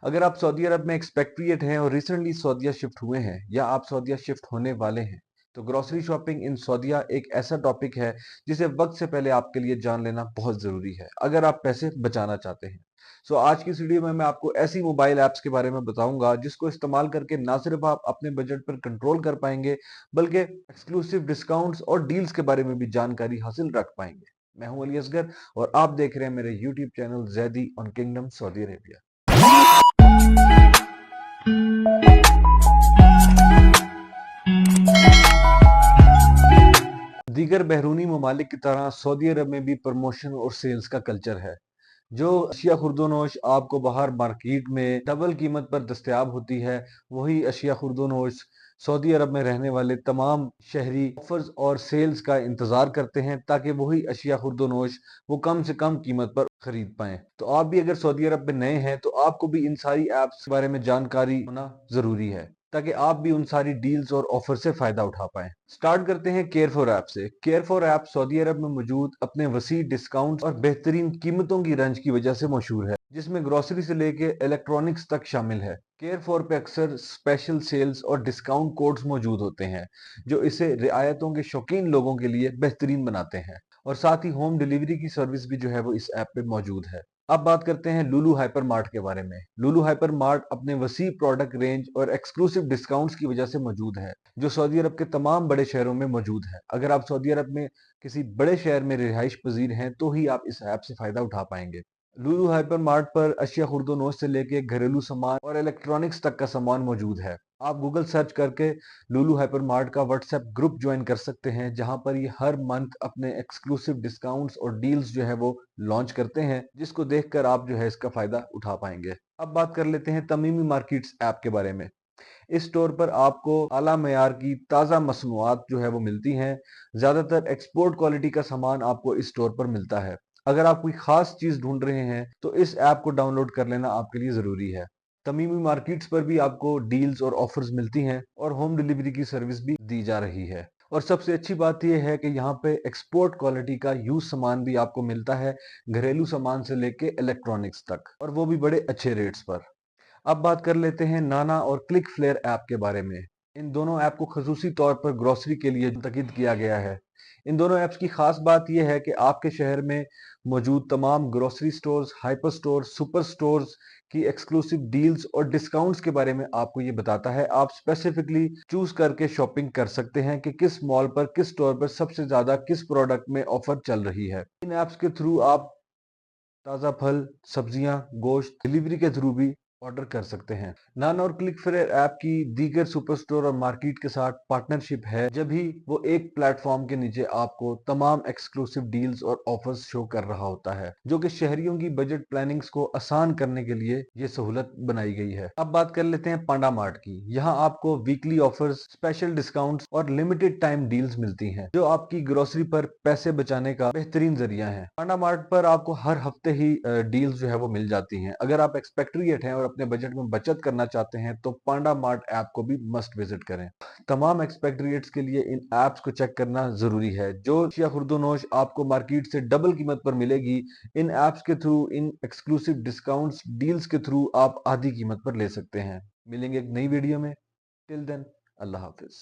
अगर आप सऊदी अरब में एक्सपेक्ट्रिएट हैं और रिसेंटली सऊदीया शिफ्ट हुए हैं या आप सऊदीया शिफ्ट होने वाले हैं, तो ग्रोसरी शॉपिंग इन सऊदीया एक ऐसा टॉपिक है जिसे वक्त से पहले आपके लिए जान लेना बहुत जरूरी है अगर आप पैसे बचाना चाहते हैं। आज की इस वीडियो में मैं आपको ऐसी मोबाइल ऐप्स के बारे में बताऊंगा जिसको इस्तेमाल करके ना सिर्फ आप अपने बजट पर कंट्रोल कर पाएंगे, बल्कि एक्सक्लूसिव डिस्काउंट्स और डील्स के बारे में भी जानकारी हासिल रख पाएंगे। मैं हूं अली असगर और आप देख रहे हैं मेरे YouTube channel Zaidi on kingdom Saudi Arabia. दीगर बैरूनी ममालिक की तरह सऊदी अरब में भी प्रमोशन और सेल्स का कल्चर है। जो अशिया खुर्दोनोश आपको बाहर मार्केट में डबल कीमत पर दस्तयाब होती है, वही अशिया खुर्दोनोश सऊदी अरब में रहने वाले तमाम शहरी ऑफर्स और सेल्स का इंतजार करते हैं ताकि वही अशिया खुर्दोनोश वो कम से कम कीमत पर खरीद पाएं। तो आप भी अगर सऊदी अरब में नए हैं तो आपको भी इन सारी ऐप्स के बारे में जानकारी होना जरूरी है ताकि आप भी उन सारी डील्स और ऑफर से फायदा उठा पाएं। स्टार्ट करते हैं केयर फॉर ऐप से। केयर फॉर ऐप सऊदी अरब में मौजूद अपने वसी डिस्काउंट और बेहतरीन कीमतों की रेंज की वजह से मशहूर है, जिसमें ग्रोसरी से लेके इलेक्ट्रॉनिक्स तक शामिल है। केयर फॉर पे अक्सर स्पेशल सेल्स और डिस्काउंट कोड्स मौजूद होते हैं जो इसे रियायतों के शौकीन लोगों के लिए बेहतरीन बनाते हैं, और साथ ही होम डिलीवरी की सर्विस भी जो है वो इस ऐप पे मौजूद है। अब बात करते हैं लुलु हाइपर मार्ट के बारे में। लुलु हाइपर मार्ट अपने वसी प्रोडक्ट रेंज और एक्सक्लूसिव डिस्काउंट्स की वजह से मौजूद है जो सऊदी अरब के तमाम बड़े शहरों में मौजूद है। अगर आप सऊदी अरब में किसी बड़े शहर में रिहाइश पजीर हैं तो ही आप इस ऐप से फायदा उठा पाएंगे। लुलु हाइपर मार्ट पर अशिया खुर्दोनोश से लेके घरेलू सामान और इलेक्ट्रॉनिक्स तक का सामान मौजूद है। आप गूगल सर्च करके लुलु हाइपर मार्ट का व्हाट्सएप ग्रुप ज्वाइन कर सकते हैं जहां पर ये हर मंथ अपने एक्सक्लूसिव डिस्काउंट्स और डील्स जो है वो लॉन्च करते हैं, जिसको देखकर आप जो है इसका फायदा उठा पाएंगे। अब बात कर लेते हैं तमीमी मार्केट्स ऐप के बारे में। इस स्टोर पर आपको आला मयार की ताज़ा मसनूआत जो है वो मिलती हैं। ज़्यादातर एक्सपोर्ट क्वालिटी का सामान आपको इस स्टोर पर मिलता है। अगर आप कोई खास चीज़ ढूंढ रहे हैं तो इस ऐप को डाउनलोड कर लेना आपके लिए ज़रूरी है। तमीमी मार्केट्स पर भी आपको डील्स और ऑफर्स मिलती हैं और होम डिलीवरी की सर्विस भी दी जा रही है। और सबसे अच्छी बात यह है कि यहाँ पे एक्सपोर्ट क्वालिटी का यूज सामान भी आपको मिलता है, घरेलू सामान से लेके इलेक्ट्रॉनिक्स तक, और वो भी बड़े अच्छे रेट्स पर। अब बात कर लेते हैं नाना और क्लिक फ्लेयर ऐप के बारे में। इन दोनों ऐप को खसूसी तौर पर ग्रोसरी के लिए मुंतकिद किया गया है। इन दोनों ऐप्स की खास बात यह है कि आपके शहर में मौजूद तमाम grocery stores, hyper stores, super stores की एक्सक्लूसिव डील्स और डिस्काउंट्स के बारे में आपको ये बताता है। आप स्पेसिफिकली चूज करके शॉपिंग कर सकते हैं कि किस मॉल पर, किस स्टोर पर सबसे ज्यादा किस प्रोडक्ट में ऑफर चल रही है। इन ऐप्स के थ्रू आप ताज़ा फल, सब्जियां, गोश्त डिलीवरी के थ्रू भी ऑर्डर कर सकते हैं। नाना और क्लिक फेयर ऐप की दीगर सुपर स्टोर और मार्केट के साथ पार्टनरशिप है, जब भी वो एक प्लेटफॉर्म के नीचे आपको तमाम एक्सक्लूसिव डील्स और ऑफर्स शो कर रहा होता है, जो कि शहरियों की बजट प्लानिंग्स को आसान करने के लिए ये सहूलत बनाई गई है। अब बात कर लेते हैं पांडा मार्ट की। यहाँ आपको वीकली ऑफर्स, स्पेशल डिस्काउंट्स और लिमिटेड टाइम डील्स मिलती हैं जो आपकी ग्रोसरी पर पैसे बचाने का बेहतरीन जरिया है। पांडा मार्ट पर आपको हर हफ्ते ही डील्स जो है वो मिल जाती हैं। अगर आप एक्सपेक्ट्रिएट हैं और अपने बजट में बचत करना चाहते हैं तो पांडा मार्ट ऐप को भी मस्ट विजिट करें। तमाम एक्सपेक्ट्रिएट्स के लिए इन ऐप्स को चेक करना जरूरी है। जो शिया खुर्दोनोश आपको मार्केट से डबल कीमत पर मिलेगी, इन ऐप्स के थ्रू, इन एक्सक्लूसिव डिस्काउंट्स डील्स के थ्रू आप आधी कीमत पर ले सकते हैं। मिलेंगे एक नई वीडियो में। टिल देन, अल्लाह हाफिज।